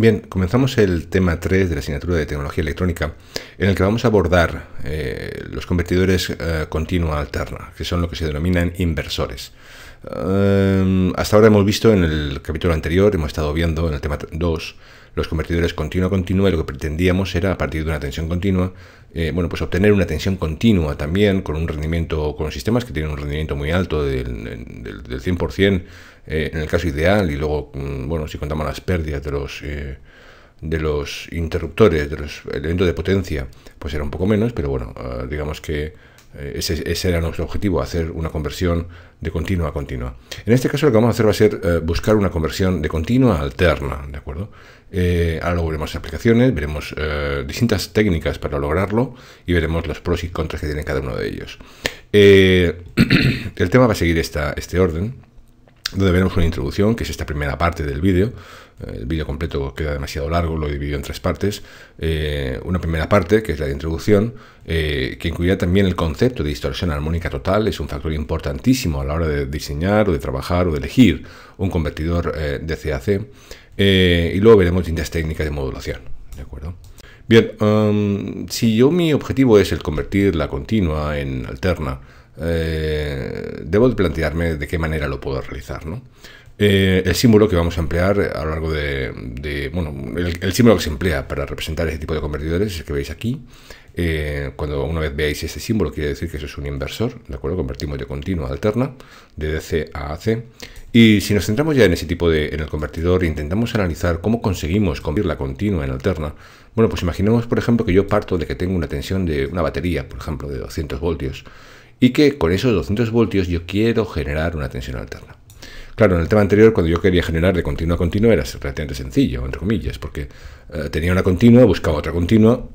Bien, comenzamos el tema 3 de la asignatura de Tecnología Electrónica, en el que vamos a abordar los convertidores continua-alterna, que son lo que se denominan inversores. Hasta ahora hemos visto en el capítulo anterior, hemos estado viendo en el tema 2, los convertidores continua-continua, y lo que pretendíamos era, a partir de una tensión continua, pues obtener una tensión continua también, con un rendimiento, con sistemas que tienen un rendimiento muy alto del 100%, en el caso ideal, y luego, si contamos las pérdidas de los interruptores, de los elementos de potencia, pues era un poco menos, pero bueno, digamos que ese era nuestro objetivo, hacer una conversión de continua a continua. En este caso lo que vamos a hacer va a ser buscar una conversión de continua a alterna, ¿de acuerdo? Ahora luego veremos aplicaciones, veremos distintas técnicas para lograrlo y veremos los pros y contras que tiene cada uno de ellos. El tema va a seguir este orden, donde veremos una introducción, que es esta primera parte del vídeo. El vídeo completo queda demasiado largo, lo he dividido en 3 partes. Una primera parte, que es la de introducción, que incluirá también el concepto de distorsión armónica total. Es un factor importantísimo a la hora de diseñar o de trabajar o de elegir un convertidor DC-AC. Y luego veremos distintas técnicas de modulación, ¿de acuerdo? Bien, si mi objetivo es el convertir la continua en alterna, debo de plantearme de qué manera lo puedo realizar, ¿no? El símbolo que vamos a emplear a lo largo el símbolo que se emplea para representar ese tipo de convertidores es el que veis aquí. Cuando una vez veáis este símbolo, quiere decir que eso es un inversor, ¿de acuerdo? Convertimos de continua a alterna, de DC a AC. Y si nos centramos ya en ese tipo en el convertidor e intentamos analizar cómo conseguimos convertir la continua en alterna, pues imaginemos, por ejemplo, que yo parto de que tengo una tensión de una batería, por ejemplo, de 200 voltios, y que con esos 200 voltios yo quiero generar una tensión alterna. Claro, en el tema anterior, cuando yo quería generar de continua a continua, era relativamente sencillo, entre comillas, porque tenía una continua, buscaba otra continua,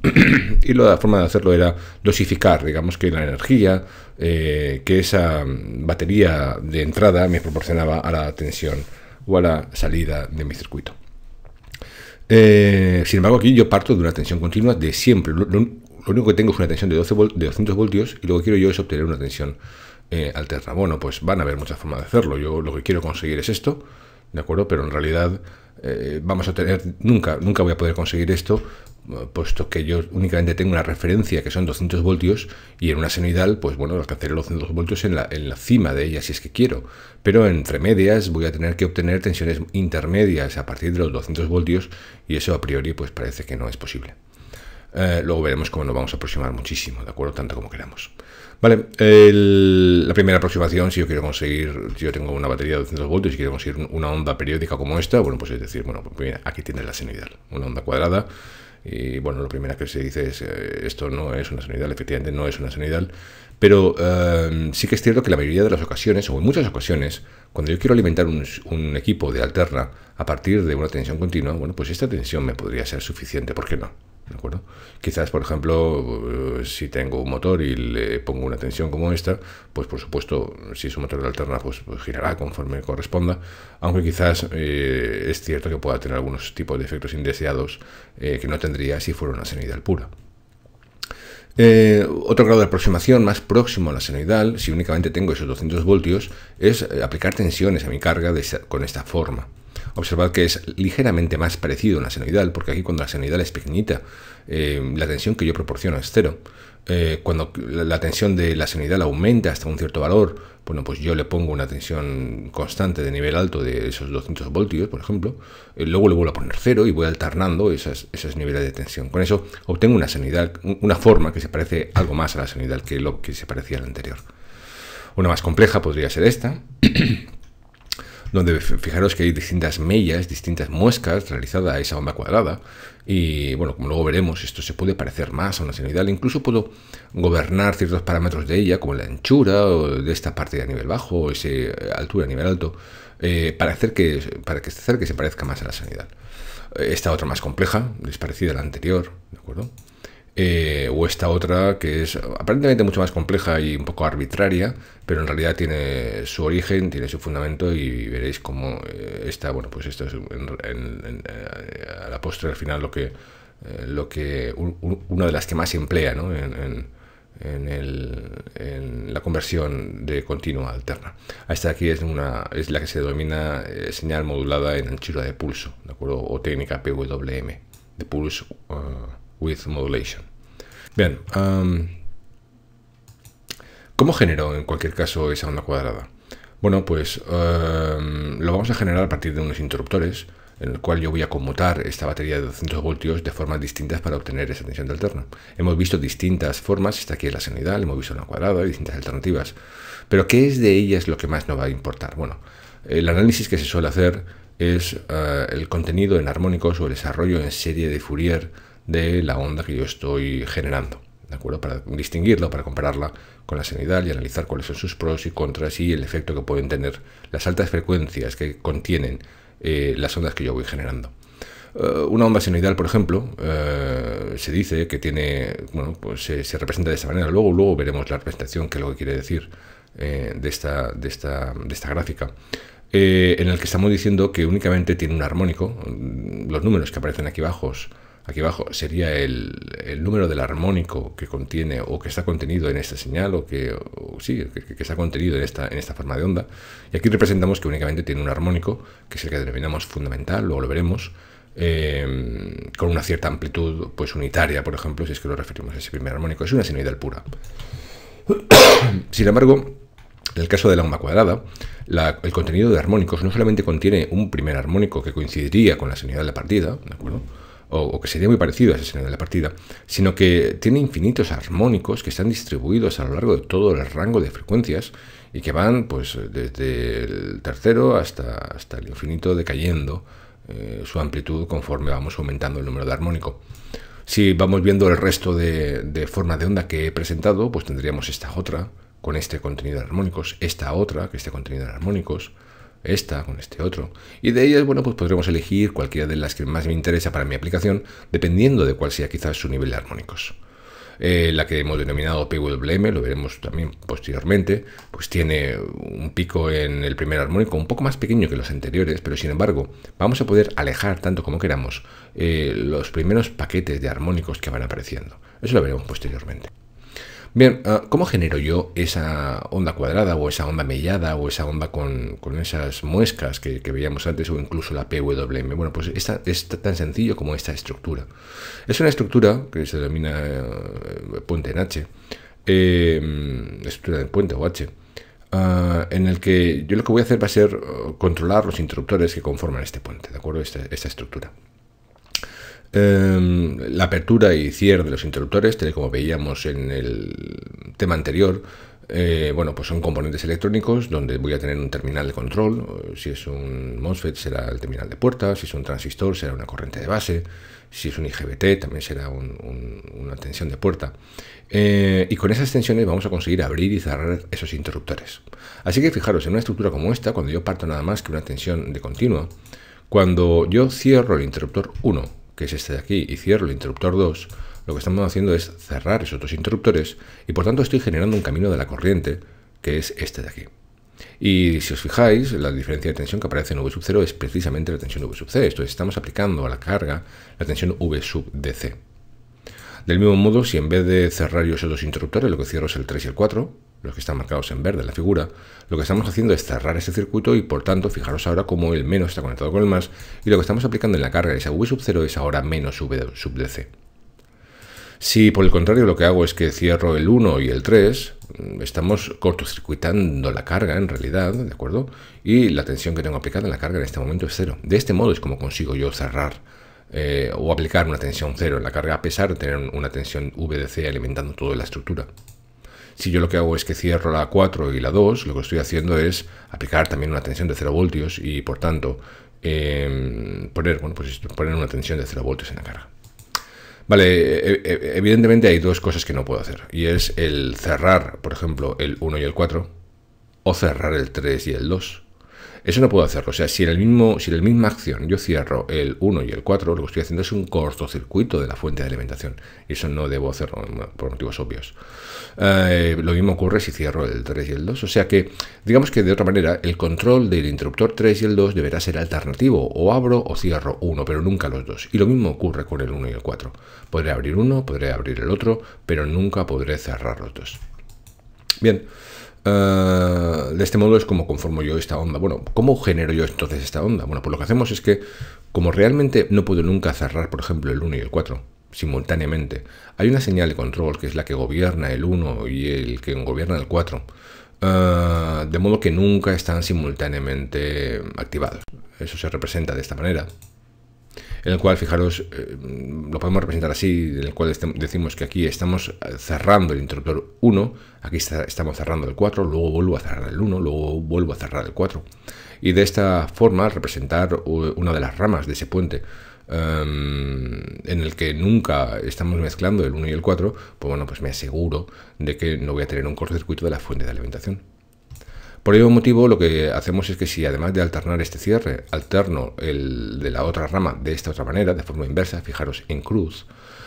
y la forma de hacerlo era dosificar, digamos, que la energía que esa batería de entrada me proporcionaba a la tensión o a la salida de mi circuito. Sin embargo, aquí yo parto de una tensión continua de siempre. Lo único que tengo es una tensión de 200 voltios y lo que quiero yo es obtener una tensión alterna. Bueno, pues van a haber muchas formas de hacerlo. Yo lo que quiero conseguir es esto, ¿de acuerdo? Pero en realidad vamos a tener, nunca voy a poder conseguir esto, puesto que yo únicamente tengo una referencia que son 200 voltios y en una senoidal, pues bueno, alcanzaré los 200 voltios en la cima de ella si es que quiero. Pero entre medias voy a tener que obtener tensiones intermedias a partir de los 200 voltios y eso a priori pues parece que no es posible. Luego veremos cómo nos vamos a aproximar muchísimo, ¿de acuerdo? Tanto como queramos. Vale, la primera aproximación, si yo tengo una batería de 200 voltios y quiero conseguir una onda periódica como esta, pues es decir, pues mira, aquí tienes la senoidal, una onda cuadrada, y lo primero que se dice es, esto no es una senoidal, efectivamente no es una senoidal, pero sí que es cierto que la mayoría de las ocasiones, o en muchas ocasiones, cuando yo quiero alimentar un equipo de alterna a partir de una tensión continua, pues esta tensión me podría ser suficiente, ¿por qué no? ¿De acuerdo? Quizás, por ejemplo, si tengo un motor y le pongo una tensión como esta, pues por supuesto, si es un motor de alterna, pues girará conforme corresponda, aunque quizás es cierto que pueda tener algunos tipos de efectos indeseados que no tendría si fuera una senoidal pura. Otro grado de aproximación más próximo a la senoidal, si únicamente tengo esos 200 voltios, es aplicar tensiones a mi carga con esta forma. Observad que es ligeramente más parecido a una senoidal, porque aquí cuando la senoidal es pequeñita, la tensión que yo proporciono es cero. Cuando la tensión de la senoidal aumenta hasta un cierto valor, pues yo le pongo una tensión constante de nivel alto de esos 200 voltios, por ejemplo, luego le vuelvo a poner cero y voy alternando esos niveles de tensión. Con eso obtengo una senoidal, una forma que se parece algo más a la senoidal que lo que se parecía a la anterior. Una más compleja podría ser esta, donde fijaros que hay distintas mellas, distintas muescas realizadas a esa onda cuadrada, y como luego veremos, esto se puede parecer más a una senoidal. Incluso puedo gobernar ciertos parámetros de ella, como la anchura o de esta parte a nivel bajo, o esa altura a nivel alto, para que este acerque se parezca más a la senoidal. Esta otra más compleja, es parecida a la anterior, ¿de acuerdo? O esta otra que es aparentemente mucho más compleja y un poco arbitraria, pero en realidad tiene su origen, tiene su fundamento, y veréis cómo esta, pues esto es a la postre al final una de las que más se emplea, ¿no? en la conversión de continua a alterna. Esta de aquí es la que se denomina señal modulada en anchura de pulso, ¿de acuerdo? O técnica PWM, de Pulse Width Modulation. Bien, ¿cómo genero en cualquier caso esa onda cuadrada? Bueno, pues lo vamos a generar a partir de unos interruptores, en el cual yo voy a conmutar esta batería de 200 voltios de formas distintas para obtener esa tensión de alterna. Hemos visto distintas formas, esta aquí es la senoidal, hemos visto la cuadrada y distintas alternativas. Pero ¿qué es de ellas lo que más nos va a importar? Bueno, el análisis que se suele hacer es el contenido en armónicos o el desarrollo en serie de Fourier de la onda que yo estoy generando, ¿de acuerdo? Para distinguirla, para compararla con la senoidal y analizar cuáles son sus pros y contras y el efecto que pueden tener las altas frecuencias que contienen las ondas que yo voy generando. Una onda senoidal, por ejemplo, se dice que tiene, bueno, pues se representa de esta manera. Luego veremos la representación, que es lo que quiere decir de esta gráfica, en el que estamos diciendo que únicamente tiene un armónico. Los números que aparecen aquí abajo sería el número del armónico que contiene o que está contenido en esta señal que está contenido en esta forma de onda. Y aquí representamos que únicamente tiene un armónico, que es el que denominamos fundamental, luego lo veremos, con una cierta amplitud pues unitaria, por ejemplo, si es que lo referimos a ese primer armónico. Es una senoidal pura. Sin embargo, en el caso de la onda cuadrada, el contenido de armónicos no solamente contiene un primer armónico que coincidiría con la senoidal de partida, ¿de acuerdo?, o que sería muy parecido a esa senoidal de partida, sino que tiene infinitos armónicos que están distribuidos a lo largo de todo el rango de frecuencias y que van pues desde el tercero hasta el infinito, decayendo su amplitud conforme vamos aumentando el número de armónico. Si vamos viendo el resto de formas de onda que he presentado, pues tendríamos esta otra con este contenido de armónicos, esta otra con este contenido de armónicos, esta con este otro, y de ellas, bueno, pues podremos elegir cualquiera de las que más me interesa para mi aplicación, dependiendo de cuál sea quizás su nivel de armónicos. La que hemos denominado PWM, lo veremos también posteriormente, pues tiene un pico en el primer armónico un poco más pequeño que los anteriores, pero sin embargo vamos a poder alejar tanto como queramos los primeros paquetes de armónicos que van apareciendo. Eso lo veremos posteriormente. Bien, ¿cómo genero yo esa onda cuadrada o esa onda mellada o esa onda con esas muescas que veíamos antes, o incluso la PWM? Bueno, pues esta es tan sencillo como esta estructura. Es una estructura que se denomina puente en H, estructura de puente o H, en el que yo lo que voy a hacer va a ser controlar los interruptores que conforman este puente, ¿de acuerdo? Esta estructura. La apertura y cierre de los interruptores, tal como veíamos en el tema anterior, bueno, pues son componentes electrónicos donde voy a tener un terminal de control. Si es un MOSFET será el terminal de puerta, si es un transistor será una corriente de base, si es un IGBT también será una tensión de puerta. Y con esas tensiones vamos a conseguir abrir y cerrar esos interruptores. Así que fijaros, en una estructura como esta, cuando yo parto nada más que una tensión de continua, cuando yo cierro el interruptor 1, que es este de aquí, y cierro el interruptor 2, lo que estamos haciendo es cerrar esos dos interruptores y por tanto estoy generando un camino de la corriente, que es este de aquí. Y si os fijáis, la diferencia de tensión que aparece en V sub 0 es precisamente la tensión V sub C. Esto es, estamos aplicando a la carga la tensión V sub DC. Del mismo modo, si en vez de cerrar yo esos dos interruptores, lo que cierro es el 3 y el 4, los que están marcados en verde en la figura, lo que estamos haciendo es cerrar ese circuito y por tanto, fijaros ahora cómo el menos está conectado con el más, y lo que estamos aplicando en la carga de esa V sub 0 es ahora menos V sub DC. Si por el contrario lo que hago es que cierro el 1 y el 3, estamos cortocircuitando la carga en realidad, ¿de acuerdo? Y la tensión que tengo aplicada en la carga en este momento es 0. De este modo es como consigo yo cerrar o aplicar una tensión 0 en la carga a pesar de tener una tensión VDC alimentando toda la estructura. Si yo lo que hago es que cierro la 4 y la 2, lo que estoy haciendo es aplicar también una tensión de 0 voltios y por tanto poner una tensión de 0 voltios en la carga. Vale, evidentemente hay dos cosas que no puedo hacer, y es el cerrar, por ejemplo, el 1 y el 4, o cerrar el 3 y el 2. Eso no puedo hacerlo. O sea, si en la misma acción yo cierro el 1 y el 4, lo que estoy haciendo es un cortocircuito de la fuente de alimentación. Y eso no debo hacerlo por motivos obvios. Lo mismo ocurre si cierro el 3 y el 2. O sea que, digamos que de otra manera, el control del interruptor 3 y el 2 deberá ser alternativo. O abro o cierro uno, pero nunca los dos. Y lo mismo ocurre con el 1 y el 4. Podré abrir uno, podré abrir el otro, pero nunca podré cerrar los dos. Bien. De este modo es como conformo yo esta onda. Bueno, ¿cómo genero yo entonces esta onda? Bueno, pues lo que hacemos es que, como realmente no puedo nunca cerrar, por ejemplo, el 1 y el 4 simultáneamente, hay una señal de control que es la que gobierna el 1 y el que gobierna el 4, de modo que nunca están simultáneamente activados. Eso se representa de esta manera, en el cual, fijaros, lo podemos representar así, en el cual decimos que aquí estamos cerrando el interruptor 1, aquí estamos cerrando el 4, luego vuelvo a cerrar el 1, luego vuelvo a cerrar el 4. Y de esta forma representar una de las ramas de ese puente, en el que nunca estamos mezclando el 1 y el 4, pues bueno, pues me aseguro de que no voy a tener un cortocircuito de la fuente de alimentación. Por ello motivo, lo que hacemos es que si además de alternar este cierre, alterno el de la otra rama de esta otra manera, de forma inversa, fijaros, en cruz,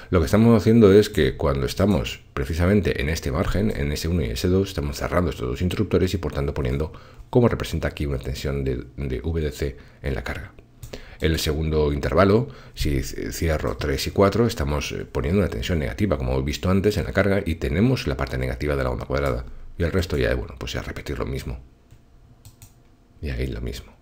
lo que estamos haciendo es que cuando estamos precisamente en este margen, en S1 y S2, estamos cerrando estos dos interruptores y por tanto poniendo, como representa aquí, una tensión de VDC en la carga. En el segundo intervalo, si cierro 3 y 4, estamos poniendo una tensión negativa, como he visto antes, en la carga, y tenemos la parte negativa de la onda cuadrada. Y el resto ya, bueno, pues ya repetir lo mismo. Y ahí lo mismo.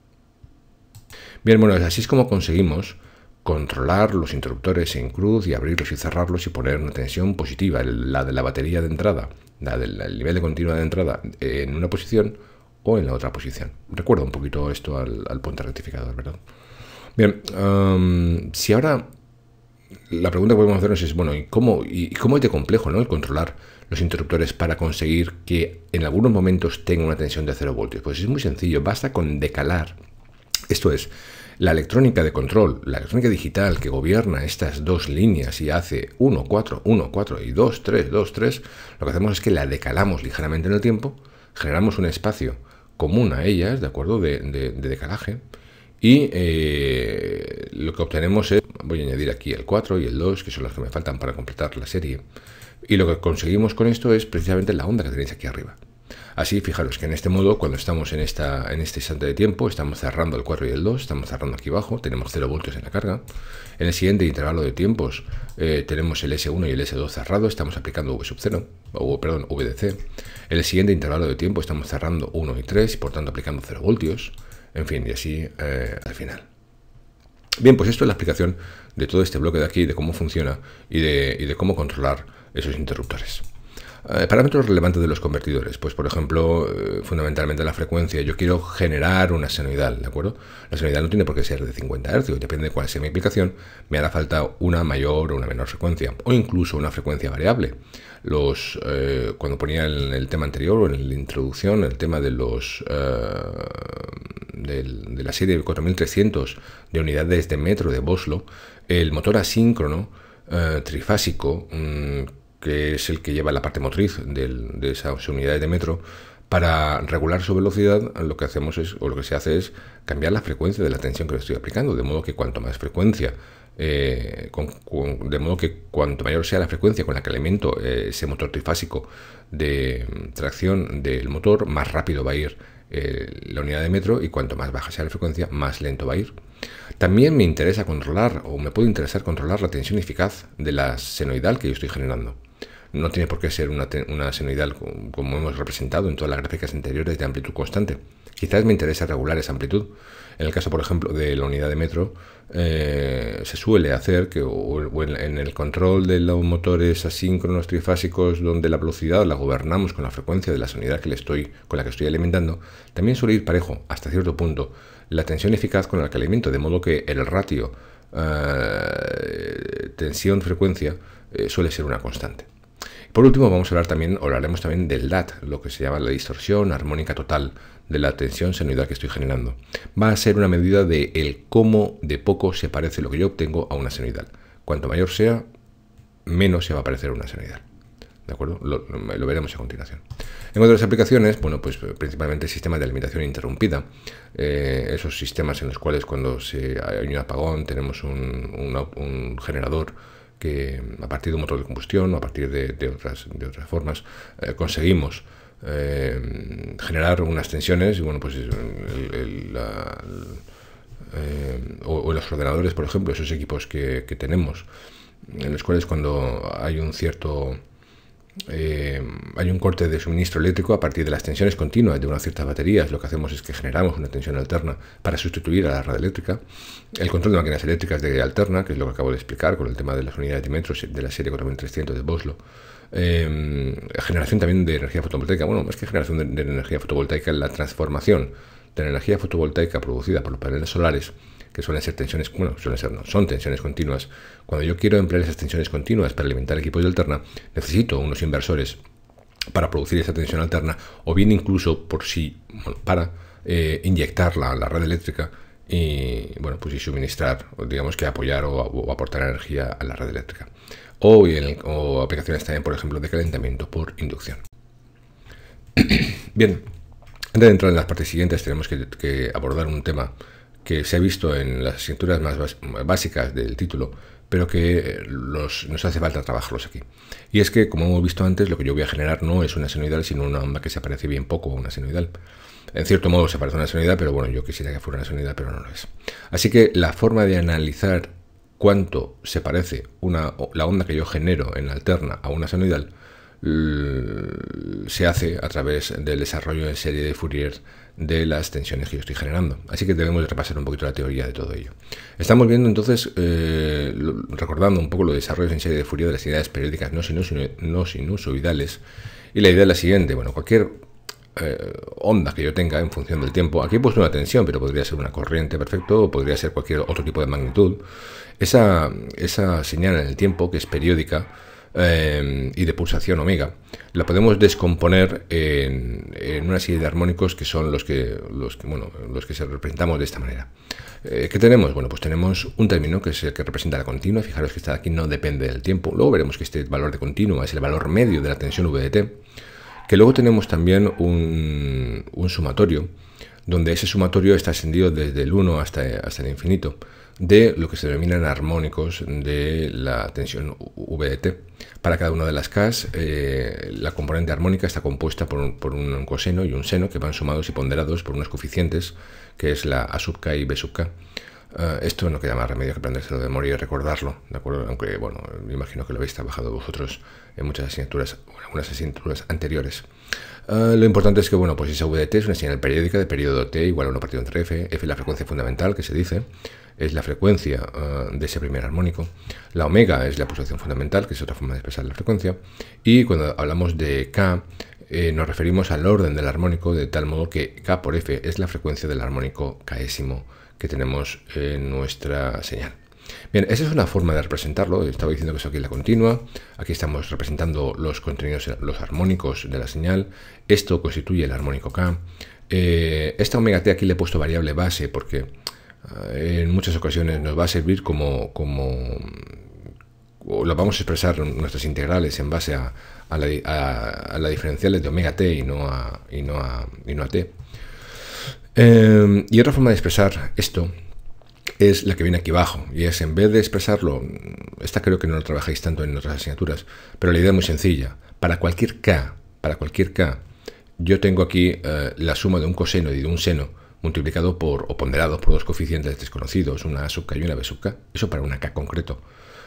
Bien, bueno, así es como conseguimos controlar los interruptores en cruz y abrirlos y cerrarlos y poner una tensión positiva, la de la batería de entrada, la del nivel de continua de entrada en una posición o en la otra posición. Recuerda un poquito esto al puente rectificador, ¿verdad? Bien, si ahora la pregunta que podemos hacernos es, bueno, ¿y cómo es de complejo, ¿no?, el controlar los interruptores para conseguir que en algunos momentos tenga una tensión de 0 voltios? Pues es muy sencillo, basta con decalar. Esto es, la electrónica de control, la electrónica digital que gobierna estas dos líneas y hace 1, 4, 1, 4 y 2, 3, 2, 3, lo que hacemos es que la decalamos ligeramente en el tiempo, generamos un espacio común a ellas, ¿de acuerdo?, de decalaje, y lo que obtenemos es, voy a añadir aquí el 4 y el 2, que son los que me faltan para completar la serie, y lo que conseguimos con esto es precisamente la onda que tenéis aquí arriba. Así, fijaros que en este modo, cuando estamos en este instante de tiempo, estamos cerrando el 4 y el 2, estamos cerrando aquí abajo, tenemos 0 voltios en la carga. En el siguiente intervalo de tiempos tenemos el S1 y el S2 cerrado, estamos aplicando VDC. En el siguiente intervalo de tiempo estamos cerrando 1 y 3 y por tanto aplicando 0 voltios. En fin, y así al final. Bien, pues esto es la explicación de todo este bloque de aquí, de cómo funciona y de cómo controlar esos interruptores. Parámetros relevantes de los convertidores, pues por ejemplo, fundamentalmente la frecuencia. Yo quiero generar una senoidal, ¿de acuerdo? La senoidal no tiene por qué ser de 50 Hz, depende de cuál sea mi aplicación, me hará falta una mayor o una menor frecuencia, o incluso una frecuencia variable. Cuando ponía el tema anterior, o en la introducción, el tema de de la serie 4300 de unidades de metro de Boslo, el motor asíncrono trifásico, que es el que lleva la parte motriz de esas unidades de metro, para regular su velocidad, lo que hacemos es, o lo que se hace es cambiar la frecuencia de la tensión que le estoy aplicando, de modo que cuanto más frecuencia, de modo que cuanto mayor sea la frecuencia con la que alimento ese motor trifásico de tracción del motor, más rápido va a ir la unidad de metro, y cuanto más baja sea la frecuencia, más lento va a ir. También me interesa controlar, o me puede interesar controlar, la tensión eficaz de la senoidal que yo estoy generando. No tiene por qué ser una senoidal como hemos representado en todas las gráficas anteriores de amplitud constante. Quizás me interesa regular esa amplitud. En el caso, por ejemplo, de la unidad de metro, se suele hacer que en el control de los motores asíncronos trifásicos, donde la velocidad la gobernamos con la frecuencia de la unidad con la que estoy alimentando, también suele ir parejo, hasta cierto punto, la tensión eficaz con la que alimento, de modo que el ratio tensión-frecuencia suele ser una constante. Por último, hablaremos también del DAT, lo que se llama la distorsión armónica total de la tensión senoidal que estoy generando. Va a ser una medida de el cómo de poco se parece lo que yo obtengo a una senoidal. Cuanto mayor sea, menos se va a parecer a una senoidal. ¿de acuerdo? Lo veremos a continuación. En otras aplicaciones, bueno, pues principalmente sistemas de alimentación interrumpida, esos sistemas en los cuales cuando hay un apagón tenemos un generador que a partir de un motor de combustión o a partir de otras formas conseguimos generar unas tensiones y bueno, pues o los ordenadores, por ejemplo, esos equipos que tenemos en los cuales cuando hay un cierto hay un corte de suministro eléctrico a partir de las tensiones continuas de unas ciertas baterías, lo que hacemos es que generamos una tensión alterna para sustituir a la red eléctrica. El control de máquinas eléctricas de alterna, que es lo que acabo de explicar con el tema de las unidades de metros de la serie 4300 de Boslo. Generación también de energía fotovoltaica, bueno, más que generación de energía fotovoltaica, la transformación de la energía fotovoltaica producida por los paneles solares, que suelen ser tensiones, bueno, suelen ser no, son tensiones continuas. Cuando yo quiero emplear esas tensiones continuas para alimentar equipos de alterna, necesito unos inversores para producir esa tensión alterna, o bien incluso para inyectarla a la red eléctrica y, bueno, pues y suministrar, digamos que apoyar o aportar energía a la red eléctrica. O aplicaciones también, por ejemplo, de calentamiento por inducción. Bien, antes de entrar en las partes siguientes tenemos que abordar un tema que se ha visto en las asignaturas más básicas del título, pero que nos hace falta trabajarlos aquí. Y es que, como hemos visto antes, lo que yo voy a generar no es una senoidal, sino una onda que se parece bien poco a una senoidal. En cierto modo se parece a una senoidal, pero bueno, yo quisiera que fuera una senoidal, pero no lo es. Así que la forma de analizar cuánto se parece la onda que yo genero en alterna a una senoidal se hace a través del desarrollo en serie de Fourier de las tensiones que yo estoy generando. Así que debemos de repasar un poquito la teoría de todo ello. Estamos viendo entonces, recordando un poco los desarrollos en serie de Fourier de las unidades periódicas no sinusoidales, y la idea es la siguiente. Bueno, cualquier onda que yo tenga en función del tiempo, aquí he puesto una tensión, pero podría ser una corriente, perfecto, o podría ser cualquier otro tipo de magnitud. Esa señal en el tiempo, que es periódica, y de pulsación omega, la podemos descomponer en una serie de armónicos que son los que se representamos de esta manera. ¿Qué tenemos? Bueno, pues tenemos un término que es el que representa la continua. Fijaros que esta de aquí no depende del tiempo. Luego veremos que este valor de continua es el valor medio de la tensión VDT. Que luego tenemos también un sumatorio, donde ese sumatorio está extendido desde el 1 hasta el infinito, de lo que se denominan armónicos de la tensión VDT. Para cada una de las Ks, la componente armónica está compuesta por un coseno y un seno que van sumados y ponderados por unos coeficientes, que es la A sub K y B sub K. Esto no queda más remedio que aprendérselo de memoria y recordarlo, ¿de acuerdo? Aunque, bueno, me imagino que lo habéis trabajado vosotros en muchas asignaturas, o en algunas asignaturas anteriores. Lo importante es que, bueno, pues esa VDT es una señal periódica de periodo T igual a 1 partido entre F. F es la frecuencia fundamental, que se dice, es la frecuencia de ese primer armónico. La omega es la pulsación fundamental, que es otra forma de expresar la frecuencia. Y cuando hablamos de K, nos referimos al orden del armónico, de tal modo que K por F es la frecuencia del armónico késimo que tenemos en nuestra señal. Bien, esa es una forma de representarlo. Estaba diciendo que eso aquí es la continua. Aquí estamos representando los contenidos, los armónicos de la señal. Esto constituye el armónico K. Esta omega T aquí le he puesto variable base porque en muchas ocasiones nos va a servir como lo vamos a expresar en nuestras integrales en base a las diferenciales de omega T y no a T. Y otra forma de expresar esto es la que viene aquí abajo, y es, en vez de expresarlo, esta creo que no lo trabajáis tanto en otras asignaturas, pero la idea es muy sencilla. Para cualquier K, yo tengo aquí la suma de un coseno y de un seno multiplicado o ponderado por dos coeficientes desconocidos, una A sub K y una B sub K. Eso para una K concreto.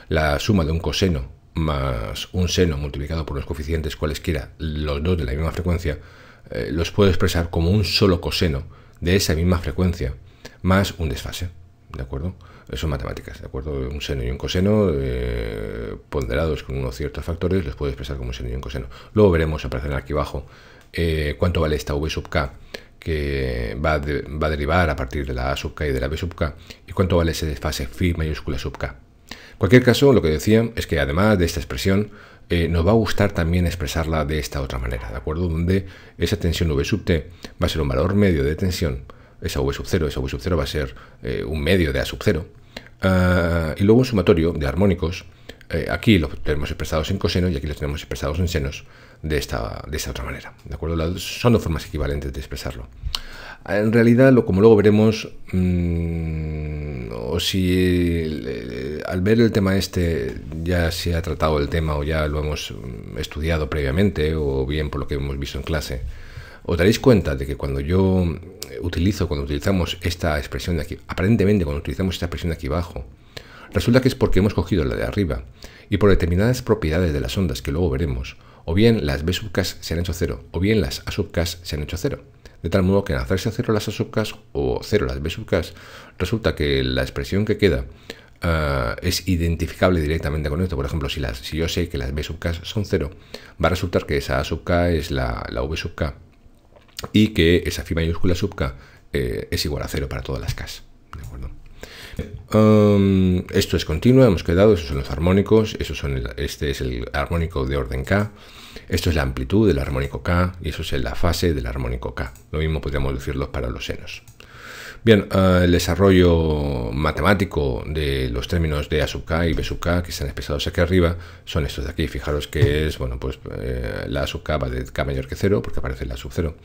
La suma de un coseno más un seno multiplicado por los coeficientes cualesquiera, los dos de la misma frecuencia, los puedo expresar como un solo coseno de esa misma frecuencia más un desfase. ¿De acuerdo? Eso son matemáticas, ¿de acuerdo? Un seno y un coseno ponderados con unos ciertos factores los puedo expresar como un seno y un coseno. Luego veremos, aparecer aquí abajo, cuánto vale esta V sub K, que va a derivar a partir de la A sub K y de la B sub K, y cuánto vale ese desfase phi mayúscula sub K. En cualquier caso, lo que decía es que además de esta expresión, nos va a gustar también expresarla de esta otra manera, ¿de acuerdo? Donde esa tensión V sub T va a ser un valor medio de tensión. Esa V sub 0 va a ser un medio de A sub 0. Y luego un sumatorio de armónicos Aquí lo tenemos expresados en cosenos y aquí los tenemos expresados en senos de esta otra manera, ¿de acuerdo? Son dos formas equivalentes de expresarlo. En realidad, como luego veremos, o si al ver el tema ya se ha tratado el tema o ya lo hemos estudiado previamente, o bien por lo que hemos visto en clase, os daréis cuenta de que cuando utilizamos esta expresión de aquí, aparentemente cuando utilizamos esta expresión de aquí abajo, resulta que es porque hemos cogido la de arriba y por determinadas propiedades de las ondas que luego veremos, o bien las B sub k se han hecho cero, o bien las A sub k se han hecho cero. De tal modo que al hacerse cero las A sub k o cero las B sub k, resulta que la expresión que queda es identificable directamente con esto. Por ejemplo, si yo sé que las B sub k son cero, va a resultar que esa A sub k es la V sub k y que esa phi mayúscula sub k es igual a cero para todas las k. ¿De acuerdo? Esto es continuo, hemos quedado, esos son los armónicos, este es el armónico de orden K, esto es la amplitud del armónico K y eso es la fase del armónico K. Lo mismo podríamos decirlo para los senos. Bien, el desarrollo matemático de los términos de A sub K y B sub K que están expresados aquí arriba son estos de aquí. Fijaros que es, bueno, pues la A sub K va de K mayor que 0 porque aparece la sub 0.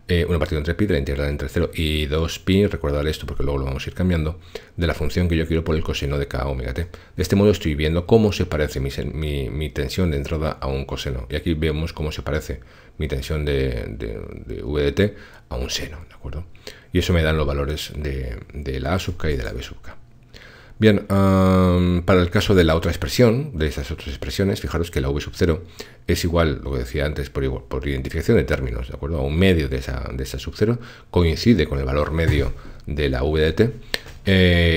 1 partido entre pi de la integral entre 0 y 2pi, recordad esto porque luego lo vamos a ir cambiando, de la función que yo quiero por el coseno de k omega t. De este modo estoy viendo cómo se parece mi tensión de entrada a un coseno. Y aquí vemos cómo se parece mi tensión de v de t a un seno, ¿de acuerdo? Y eso me dan los valores de la a sub k y de la b sub k. Bien, para el caso de la otra expresión, de estas otras expresiones, fijaros que la v sub 0 es igual, lo que decía antes, por identificación de términos, ¿de acuerdo? A un medio de esa sub 0 coincide con el valor medio de la v de t.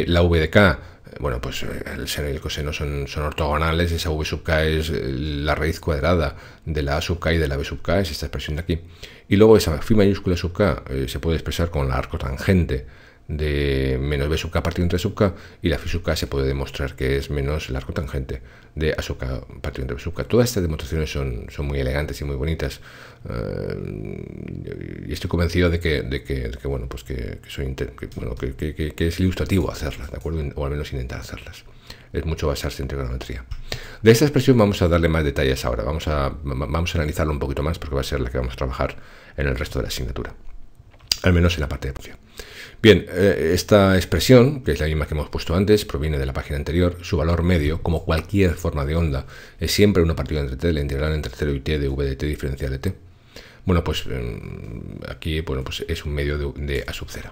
La v de k, bueno, pues el seno y el coseno son ortogonales, esa v sub k es la raíz cuadrada de la a sub k y de la b sub k, es esta expresión de aquí. Y luego esa phi mayúscula sub k se puede expresar con la arcotangente de menos b sub k partido entre sub k, y la phi sub k se puede demostrar que es menos el arco tangente de a sub k partido entre b sub k. Todas estas demostraciones son muy elegantes y muy bonitas, y estoy convencido de que bueno, pues que es ilustrativo hacerlas, ¿de acuerdo? O al menos intentar hacerlas. Es mucho basarse en trigonometría. De esta expresión vamos a darle más detalles ahora, vamos a analizarlo un poquito más porque va a ser la que vamos a trabajar en el resto de la asignatura, al menos en la parte de función. Bien, esta expresión, que es la misma que hemos puesto antes, proviene de la página anterior. Su valor medio, como cualquier forma de onda, es siempre 1 partido entre t, la integral entre 0 y t de v de t diferencial de t. Bueno, pues aquí pues es un medio de a sub 0.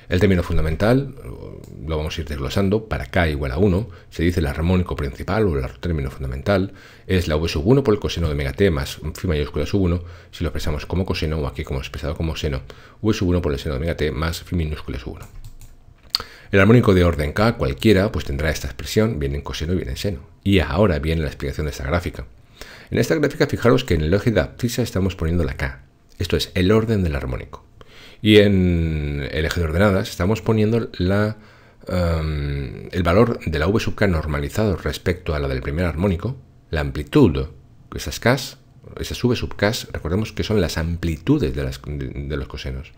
El término fundamental lo vamos a ir desglosando. Para k igual a 1 se dice el armónico principal o el término fundamental es la v sub 1 por el coseno de omega t más phi mayúscula sub 1, si lo expresamos como coseno, o aquí como expresado como seno, v sub 1 por el seno de omega t más phi minúscula sub 1. El armónico de orden k cualquiera pues tendrá esta expresión, bien en coseno y bien en seno. Y ahora viene la explicación de esta gráfica. En esta gráfica fijaros que en el eje de abscisa estamos poniendo la k, esto es el orden del armónico. Y en el eje de ordenadas estamos poniendo el valor de la v sub k normalizado respecto a la del primer armónico, la amplitud, esas v sub k, recordemos que son las amplitudes de los cosenos,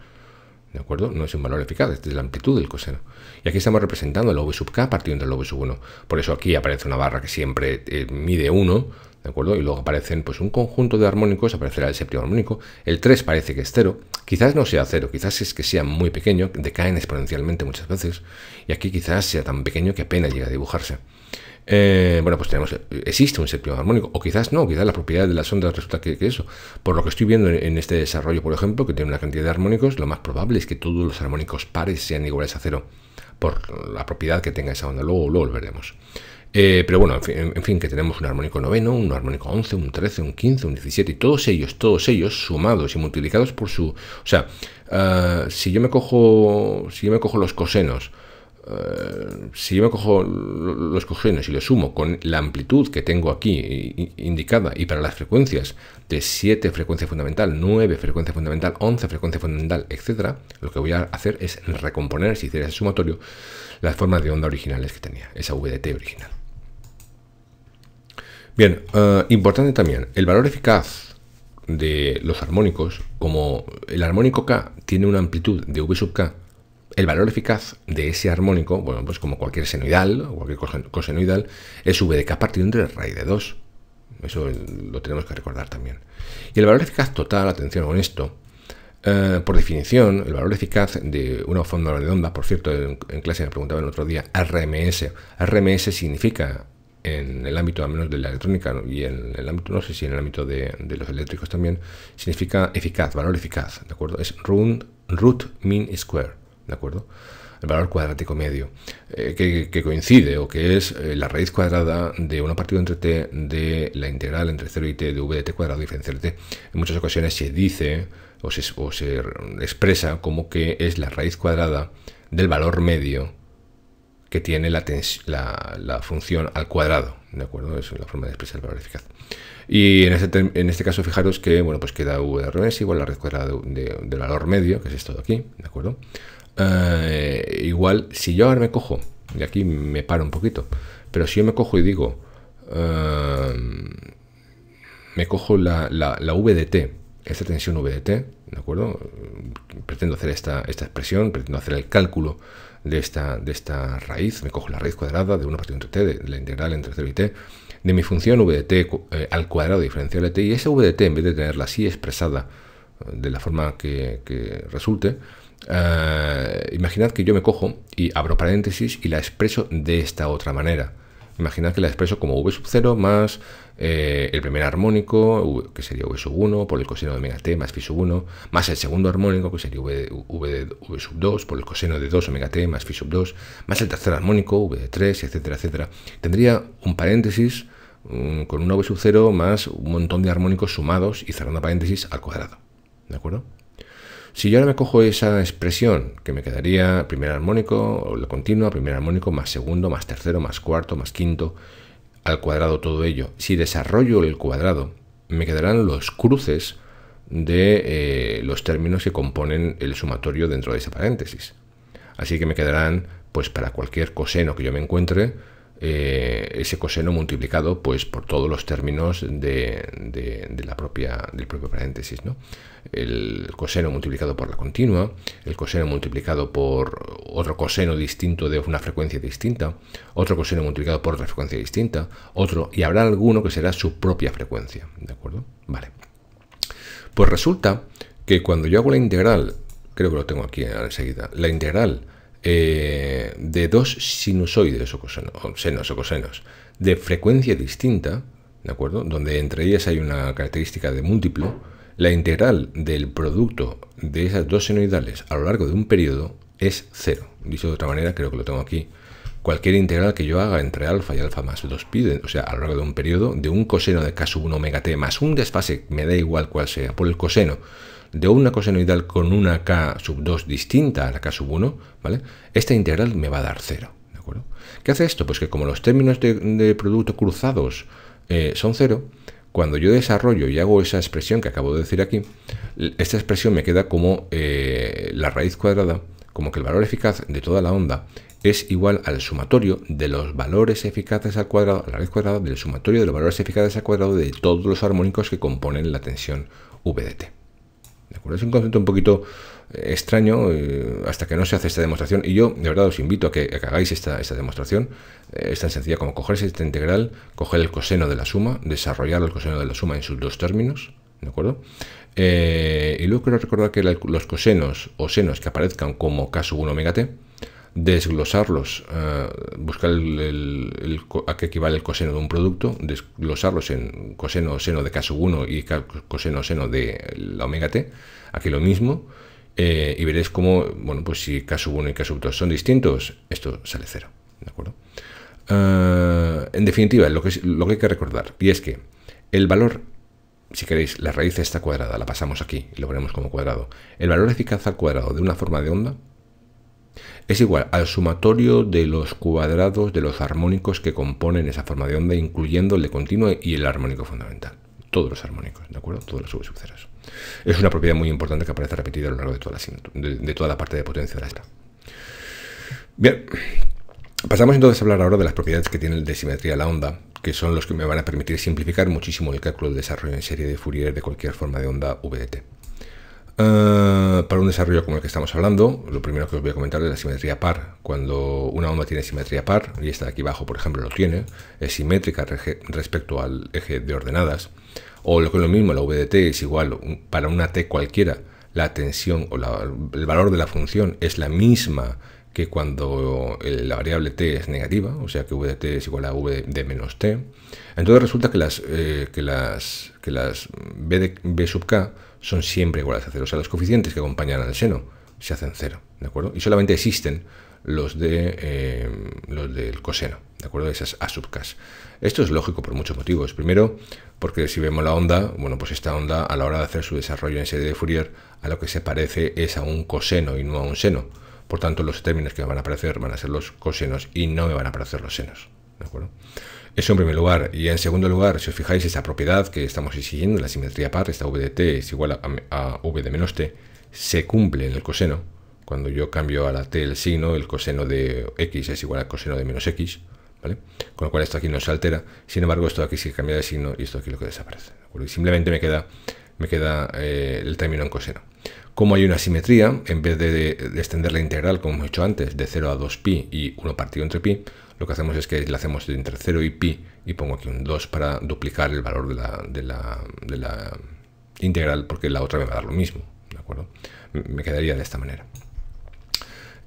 ¿de acuerdo? No es un valor eficaz, es la amplitud del coseno. Y aquí estamos representando la v sub k partido entre la v sub 1. Por eso aquí aparece una barra que siempre mide 1, ¿de acuerdo? Y luego aparecen pues un conjunto de armónicos, aparecerá el séptimo armónico, el 3 parece que es 0, quizás no sea 0, quizás es que sea muy pequeño, decaen exponencialmente muchas veces, y aquí quizás sea tan pequeño que apenas llega a dibujarse. Bueno, pues existe un séptimo armónico, o quizás no, quizás la propiedad de las ondas resulta que eso. Por lo que estoy viendo en este desarrollo, por ejemplo, que tiene una cantidad de armónicos, lo más probable es que todos los armónicos pares sean iguales a 0, por la propiedad que tenga esa onda, luego lo veremos. Pero bueno, en fin, que tenemos un armónico noveno, un armónico 11, un 13, un 15, un 17, y todos ellos sumados y multiplicados por su... O sea, si yo me cojo los cosenos, y lo sumo con la amplitud que tengo aquí indicada, y para las frecuencias de 7 frecuencia fundamental, 9 frecuencia fundamental, 11 frecuencia fundamental, etcétera, lo que voy a hacer es recomponer, si hiciera ese sumatorio, las formas de onda originales que tenía, esa v de t original. Bien, importante también, el valor eficaz de los armónicos, como el armónico k tiene una amplitud de v sub k, el valor eficaz de ese armónico, bueno, pues como cualquier senoidal o cualquier cosenoidal, es v de k partido entre raíz de 2. Eso lo tenemos que recordar también. Y el valor eficaz total, atención con esto, por definición, el valor eficaz de una fórmula de onda, por cierto, en clase me preguntaban el otro día, RMS. RMS significa, en el ámbito al menos de la electrónica y en el ámbito, no sé si en el ámbito de los eléctricos también, significa eficaz, valor eficaz, ¿de acuerdo? Es root mean square, ¿de acuerdo? El valor cuadrático medio, que coincide o que es la raíz cuadrada de una partido entre t de la integral entre 0 y t de v de t cuadrado diferencial de t. En muchas ocasiones se dice o se expresa como que es la raíz cuadrada del valor medio que tiene la función al cuadrado, ¿de acuerdo? Es la forma de expresar el valor eficaz. Y en este caso, fijaros que, bueno, pues queda v de RMS igual a la raíz cuadrada del valor medio, que es esto de aquí, ¿de acuerdo? Igual, si yo ahora me cojo, y aquí me paro un poquito, pero si yo me cojo y digo, me cojo la v de t, esta tensión v de t, ¿de acuerdo? Pretendo hacer esta expresión, pretendo hacer el cálculo de esta raíz, me cojo la raíz cuadrada de una partido entre t, de la integral entre 0 y t, de mi función v de t al cuadrado diferencial de t, y esa v de t, en vez de tenerla así expresada de la forma que resulte, imaginad que yo me cojo y abro paréntesis y la expreso de esta otra manera. Imaginad que la expreso como v sub 0 más el primer armónico, que sería v sub 1 por el coseno de omega t más phi sub 1, más el segundo armónico, que sería v sub 2 por el coseno de 2 omega t más phi sub 2, más el tercer armónico, v de 3, etcétera, etcétera. Tendría un paréntesis con una v sub 0 más un montón de armónicos sumados y cerrando paréntesis al cuadrado. ¿De acuerdo? Si yo ahora me cojo esa expresión, que me quedaría primer armónico, o la continua, primer armónico, más segundo, más tercero, más cuarto, más quinto, al cuadrado todo ello. Si desarrollo el cuadrado, me quedarán los cruces de los términos que componen el sumatorio dentro de ese paréntesis. Así que me quedarán, pues para cualquier coseno que yo me encuentre, ese coseno multiplicado pues por todos los términos del propio paréntesis, ¿no? El coseno multiplicado por la continua, el coseno multiplicado por otro coseno distinto de una frecuencia distinta, otro coseno multiplicado por otra frecuencia distinta, otro, y habrá alguno que será su propia frecuencia, ¿de acuerdo? Vale. Pues resulta que cuando yo hago la integral, creo que lo tengo aquí enseguida, la integral de dos sinusoides o senos o cosenos de frecuencia distinta, ¿de acuerdo? Donde entre ellas hay una característica de múltiplo, la integral del producto de esas dos senoidales a lo largo de un periodo es 0. Dicho de otra manera, creo que lo tengo aquí. Cualquier integral que yo haga entre alfa y alfa más 2pi, o sea, a lo largo de un periodo, de un coseno de k sub 1 omega t más un desfase, me da igual cuál sea, por el coseno de una cosenoidal con una k sub 2 distinta a la k sub 1, ¿vale? Esta integral me va a dar 0, ¿de acuerdo? ¿Qué hace esto? Pues que como los términos de producto cruzados son 0, cuando yo desarrollo y hago esa expresión que acabo de decir aquí, esta expresión me queda como la raíz cuadrada, como que el valor eficaz de toda la onda es igual al sumatorio de los valores eficaces al cuadrado, a la raíz cuadrada del sumatorio de los valores eficaces al cuadrado de todos los armónicos que componen la tensión v de t. ¿De acuerdo? Es un concepto un poquito extraño hasta que no se hace esta demostración, y yo de verdad os invito a que hagáis esta demostración. Es tan sencilla como cogerse esta integral, coger el coseno de la suma, desarrollar el coseno de la suma en sus dos términos, ¿de acuerdo? Y luego quiero recordar que los cosenos o senos que aparezcan como k sub 1 omega t, desglosarlos, buscar a qué equivale el coseno de un producto, desglosarlos en coseno o seno de k sub 1 y coseno o seno de la omega t, aquí lo mismo, y veréis cómo, bueno, pues si k sub 1 y k sub 2 son distintos, esto sale 0, ¿de acuerdo? En definitiva, lo que hay que recordar, y es que el valor, si queréis, la raíz esta cuadrada, la pasamos aquí y lo veremos como cuadrado, el valor eficaz al cuadrado de una forma de onda es igual al sumatorio de los cuadrados de los armónicos que componen esa forma de onda, incluyendo el de continuo y el armónico fundamental. Todos los armónicos, ¿de acuerdo? Todos los subceros. Es una propiedad muy importante que aparece repetida a lo largo de toda la parte de potencia de la esta. Bien, pasamos entonces a hablar ahora de las propiedades que tiene de simetría la onda, que son los que me van a permitir simplificar muchísimo el cálculo del desarrollo en serie de Fourier de cualquier forma de onda v de t. Para un desarrollo como el que estamos hablando, lo primero que os voy a comentar es la simetría par. Cuando una onda tiene simetría par, y esta de aquí abajo, por ejemplo, lo tiene, es simétrica respecto al eje de ordenadas, o lo que es lo mismo, la v de t es igual, para una t cualquiera, la tensión o el valor de la función es la misma que cuando la variable t es negativa, o sea que v de t es igual a v de menos t. Entonces resulta que las b sub k son siempre iguales a cero. O sea, los coeficientes que acompañan al seno se hacen cero, ¿de acuerdo? Y solamente existen los del coseno, ¿de acuerdo? Esas a sub k. Esto es lógico por muchos motivos. Primero, porque si vemos la onda, bueno, pues esta onda a la hora de hacer su desarrollo en serie de Fourier, a lo que se parece es a un coseno y no a un seno. Por tanto, los términos que van a aparecer van a ser los cosenos y no me van a aparecer los senos, ¿de acuerdo? Eso en primer lugar. Y en segundo lugar, si os fijáis, esta propiedad que estamos exigiendo, la simetría par, esta v de t es igual a v de menos t, se cumple en el coseno. Cuando yo cambio a la t el signo, el coseno de x es igual al coseno de menos x, ¿vale? Con lo cual esto aquí no se altera. Sin embargo, esto aquí sí cambia de signo y esto aquí lo que desaparece, ¿de acuerdo? Y simplemente me queda el término en coseno. Como hay una simetría, en vez de extender la integral, como hemos hecho antes, de 0 a 2pi y 1 partido entre pi, lo que hacemos es que la hacemos entre 0 y pi, y pongo aquí un 2 para duplicar el valor de la integral, porque la otra me va a dar lo mismo, ¿de acuerdo? Me quedaría de esta manera.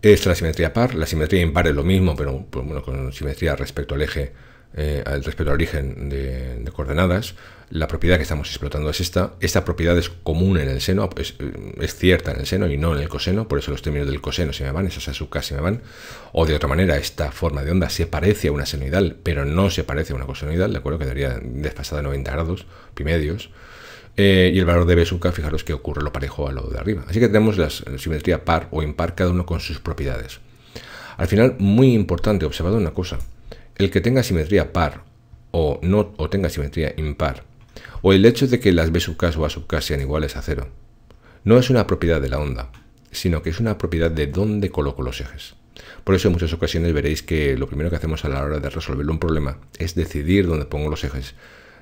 Esta es la simetría par. La simetría impar es lo mismo, pero pues, bueno, con simetría respecto al eje, respecto al origen de coordenadas. La propiedad que estamos explotando es esta. Esta propiedad es común en el seno, es cierta en el seno y no en el coseno, por eso los términos del coseno se me van, esas a sub k se me van. O de otra manera, esta forma de onda se parece a una senoidal, pero no se parece a una cosenoidal, ¿de acuerdo? Quedaría desfasada 90 grados, pi medios. Y el valor de b sub k, fijaros que ocurre lo parejo a lo de arriba. Así que tenemos la simetría par o impar, cada uno con sus propiedades. Al final, muy importante, observad una cosa. El que tenga simetría par o tenga simetría impar, o el hecho de que las b sub k o a sub k sean iguales a cero, no es una propiedad de la onda, sino que es una propiedad de dónde coloco los ejes. Por eso en muchas ocasiones veréis que lo primero que hacemos a la hora de resolver un problema es decidir dónde pongo los ejes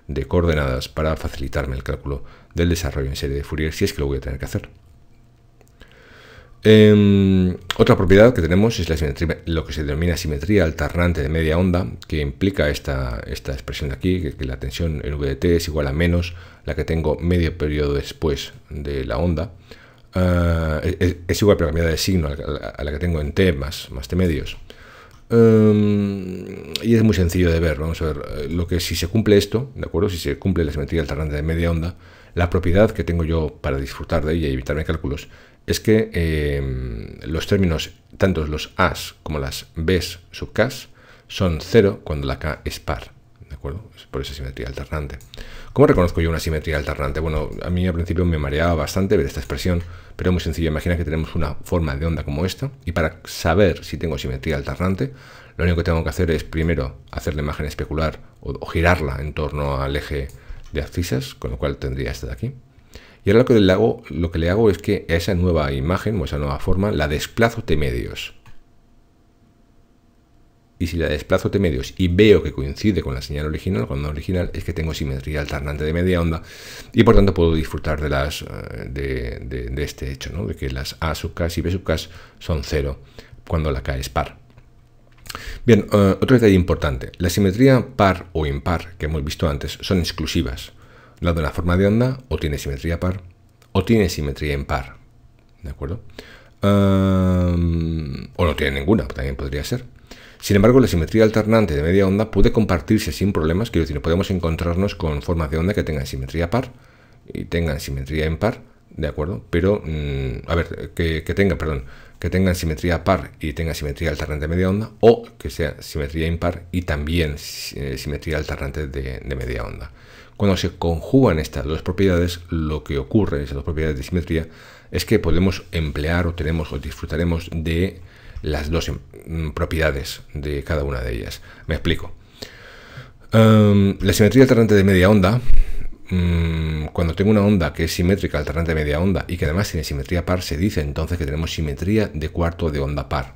de coordenadas para facilitarme el cálculo del desarrollo en serie de Fourier, si es que lo voy a tener que hacer. Otra propiedad que tenemos es la simetría, lo que se denomina simetría alternante de media onda, que implica esta expresión de aquí, que la tensión en v de t es igual a menos la que tengo medio periodo después de la onda. Es igual pero cambiada de signo a la que tengo en t más t medios. Y es muy sencillo de ver. Vamos a ver, lo que si se cumple esto, ¿de acuerdo? Si se cumple la simetría alternante de media onda, la propiedad que tengo yo para disfrutar de ella y evitarme cálculos es que los términos, tanto los a's como las b's sub k, son 0 cuando la k es par, ¿de acuerdo? Es por esa simetría alternante. ¿Cómo reconozco yo una simetría alternante? Bueno, a mí al principio me mareaba bastante ver esta expresión, pero es muy sencillo. Imagina que tenemos una forma de onda como esta, y para saber si tengo simetría alternante, lo único que tengo que hacer es primero hacer la imagen especular o girarla en torno al eje de abscisas, con lo cual tendría esta de aquí. Y ahora lo que le hago es que a esa nueva imagen o esa nueva forma la desplazo t medios. Y si la desplazo t medios y veo que coincide con la señal original, con la original, es que tengo simetría alternante de media onda y por tanto puedo disfrutar de este hecho, ¿no? De que las a sub k y b sub k son 0 cuando la k es par. Bien, otro detalle importante. La simetría par o impar que hemos visto antes son exclusivas. Dado una forma de onda, o tiene simetría par o tiene simetría impar, ¿de acuerdo? O no tiene ninguna, también podría ser. Sin embargo, la simetría alternante de media onda puede compartirse sin problemas, quiero decir, podemos encontrarnos con formas de onda que tengan simetría par y tengan simetría impar, ¿de acuerdo? Pero, que tengan simetría par y tengan simetría alternante de media onda, o que sea simetría impar y también simetría alternante de media onda. Cuando se conjugan estas dos propiedades, lo que ocurre, esas dos propiedades de simetría, es que podemos emplear o disfrutaremos de las dos propiedades de cada una de ellas. Me explico. La simetría alternante de media onda, cuando tengo una onda que es simétrica alternante de media onda y que además tiene simetría par, se dice entonces que tenemos simetría de cuarto de onda par.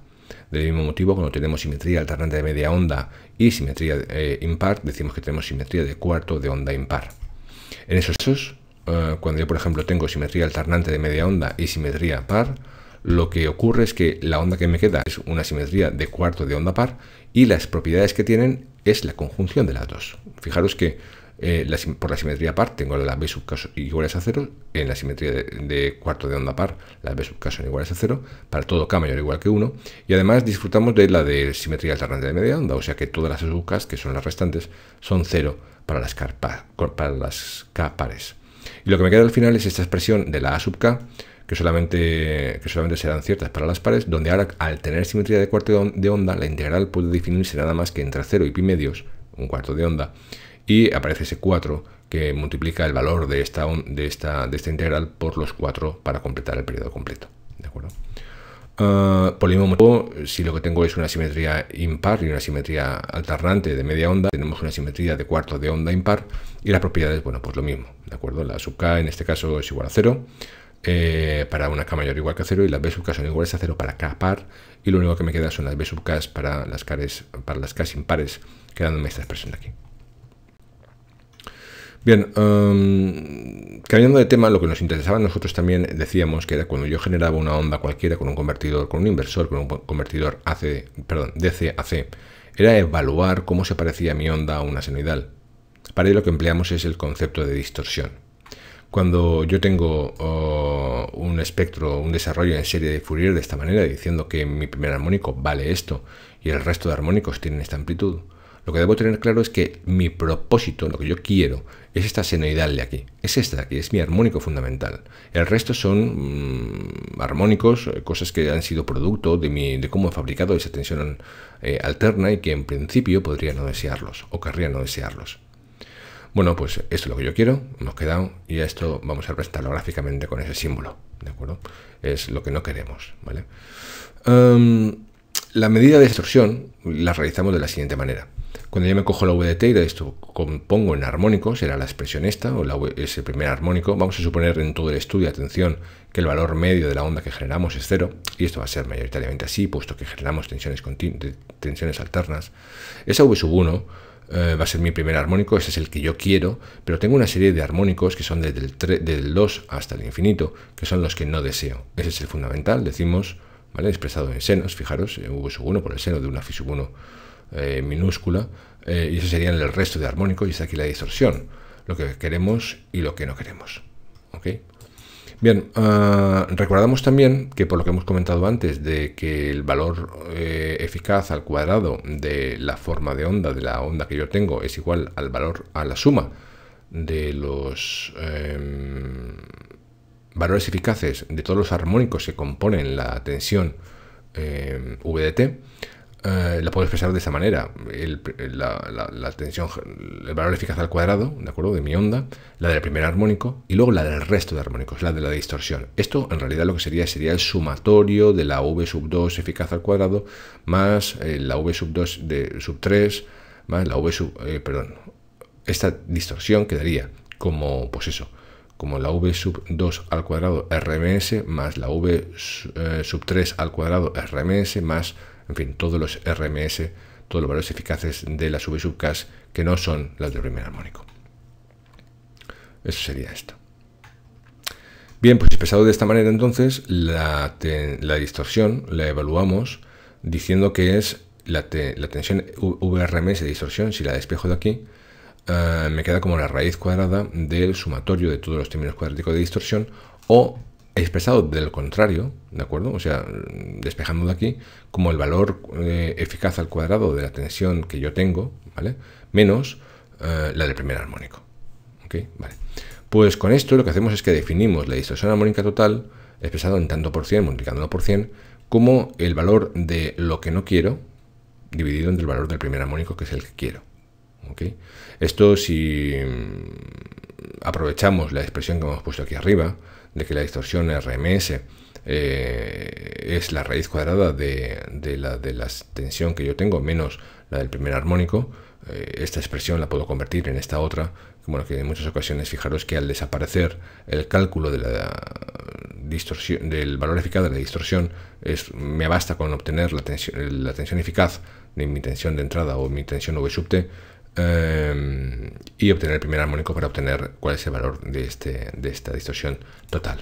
Del mismo motivo, cuando tenemos simetría alternante de media onda y simetría impar, decimos que tenemos simetría de cuarto de onda impar. En esos casos, cuando yo, por ejemplo, tengo simetría alternante de media onda y simetría par, lo que ocurre es que la onda que me queda es una simetría de cuarto de onda par y las propiedades que tienen es la conjunción de las dos. Fijaros que por la simetría par tengo la B sub k iguales a 0, en la simetría de cuarto de onda par las B sub k son iguales a 0, para todo k mayor o igual que 1, y además disfrutamos de la de simetría alternante de media onda, o sea que todas las sub k, que son las restantes, son 0 para las k pares. Y lo que me queda al final es esta expresión de la A sub k, que solamente serán ciertas para las pares, donde ahora, al tener simetría de cuarto de onda, la integral puede definirse nada más que entre 0 y pi medios, un cuarto de onda, y aparece ese 4 que multiplica el valor de esta integral por los 4 para completar el periodo completo. ¿De acuerdo? Por el mismo motivo, si lo que tengo es una simetría impar y una simetría alternante de media onda, tenemos una simetría de cuarto de onda impar y las propiedades, bueno, pues lo mismo. ¿De acuerdo? La sub k en este caso es igual a 0. Para una k mayor o igual que a 0, y las b sub k son iguales a 0 para k par, y lo único que me queda son las b sub k para las k impares, quedándome esta expresión de aquí. Bien, cambiando de tema, lo que nos interesaba a nosotros también decíamos que era cuando yo generaba una onda cualquiera con un convertidor, con un inversor, con un convertidor DC-AC, era evaluar cómo se parecía mi onda a una senoidal. Para ello lo que empleamos es el concepto de distorsión. Cuando yo tengo un espectro, un desarrollo en serie de Fourier de esta manera, diciendo que mi primer armónico vale esto y el resto de armónicos tienen esta amplitud, lo que debo tener claro es que mi propósito, lo que yo quiero, es esta senoidal de aquí. Es esta de aquí, es mi armónico fundamental. El resto son armónicos, cosas que han sido producto de cómo he fabricado esa tensión alterna y que en principio podría no desearlos o querría no desearlos. Bueno, pues esto es lo que yo quiero, hemos quedado, y a esto vamos a representarlo gráficamente con ese símbolo, ¿de acuerdo? Es lo que no queremos, ¿vale? La medida de distorsión la realizamos de la siguiente manera. Cuando yo me cojo la VDT y de esto compongo en armónicos, será la expresión esta, o es el primer armónico. Vamos a suponer en todo el estudio, atención, que el valor medio de la onda que generamos es 0, y esto va a ser mayoritariamente así, puesto que generamos tensiones alternas. Esa V1 va a ser mi primer armónico, ese es el que yo quiero, pero tengo una serie de armónicos que son desde el 2 hasta el infinito, que son los que no deseo. Ese es el fundamental, decimos, ¿vale? Expresado en senos, fijaros, V1 por el seno de una φ1 minúscula, y eso sería el resto de armónicos, y está aquí la distorsión, lo que queremos y lo que no queremos. ¿Ok? Bien, recordamos también que por lo que hemos comentado antes, de que el valor eficaz al cuadrado de la forma de onda, de la onda que yo tengo, es igual al valor, a la suma de los valores eficaces de todos los armónicos que componen la tensión VDT. La puedo expresar de esa manera: la tensión, el valor eficaz al cuadrado, ¿de acuerdo?, de mi onda, la del primer armónico y luego la del resto de armónicos, la de la distorsión. Esto en realidad lo que sería el sumatorio de la V2 eficaz al cuadrado más la V2 sub 3 más la esta distorsión quedaría como, pues eso, como la V2 al cuadrado RMS más la V3 al cuadrado RMS más, en fin, todos los RMS, todos los valores eficaces de las V sub k que no son las del primer armónico. Eso sería esto. Bien, pues expresado de esta manera, entonces, la distorsión la evaluamos diciendo que es la tensión VRMS de distorsión. Si la despejo de aquí, me queda como la raíz cuadrada del sumatorio de todos los términos cuadráticos de distorsión, o expresado del contrario, ¿de acuerdo? O sea, despejando de aquí, como el valor eficaz al cuadrado de la tensión que yo tengo, ¿vale?, menos la del primer armónico. ¿Ok? Vale. Pues con esto lo que hacemos es que definimos la distorsión armónica total, expresado en tanto por cien, multiplicándolo por 100, como el valor de lo que no quiero, dividido entre el valor del primer armónico, que es el que quiero. ¿Ok? Esto, si aprovechamos la expresión que hemos puesto aquí arriba, de que la distorsión RMS es la raíz cuadrada de la tensión que yo tengo menos la del primer armónico, esta expresión la puedo convertir en esta otra. Bueno, que en muchas ocasiones, fijaros que al desaparecer el cálculo de la distorsión, del valor eficaz de la distorsión, me basta con obtener la tensión eficaz de mi tensión de entrada o mi tensión V sub t, y obtener el primer armónico para obtener cuál es el valor de esta distorsión total.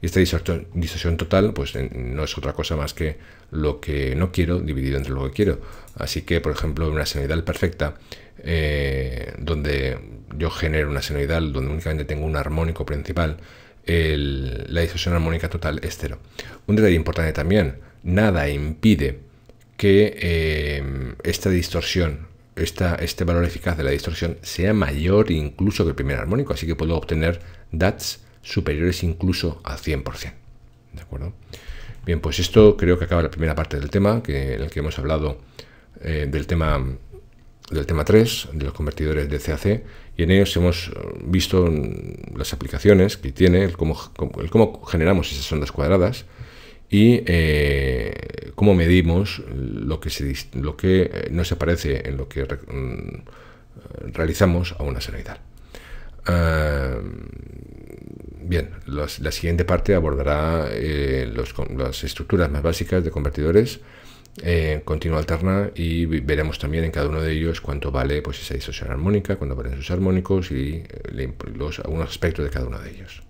Y esta distorsión total pues no es otra cosa más que lo que no quiero dividido entre lo que quiero. Así que, por ejemplo, una senoidal perfecta, donde yo genero una senoidal donde únicamente tengo un armónico principal, la distorsión armónica total es 0. Un detalle importante también, nada impide que esta distorsión, este valor eficaz de la distorsión sea mayor incluso que el primer armónico, así que puedo obtener DATs superiores incluso al 100%. ¿De acuerdo? Bien, pues esto creo que acaba la primera parte del tema, en el que hemos hablado del tema 3, de los convertidores de CAC, y en ellos hemos visto las aplicaciones que tiene, el cómo generamos esas ondas cuadradas y cómo medimos lo que no se parece en lo que realizamos a una senoidal. Bien, la siguiente parte abordará las estructuras más básicas de convertidores continua alterna, y veremos también en cada uno de ellos cuánto vale pues esa distorsión armónica, cuánto valen sus armónicos y algunos aspectos de cada uno de ellos.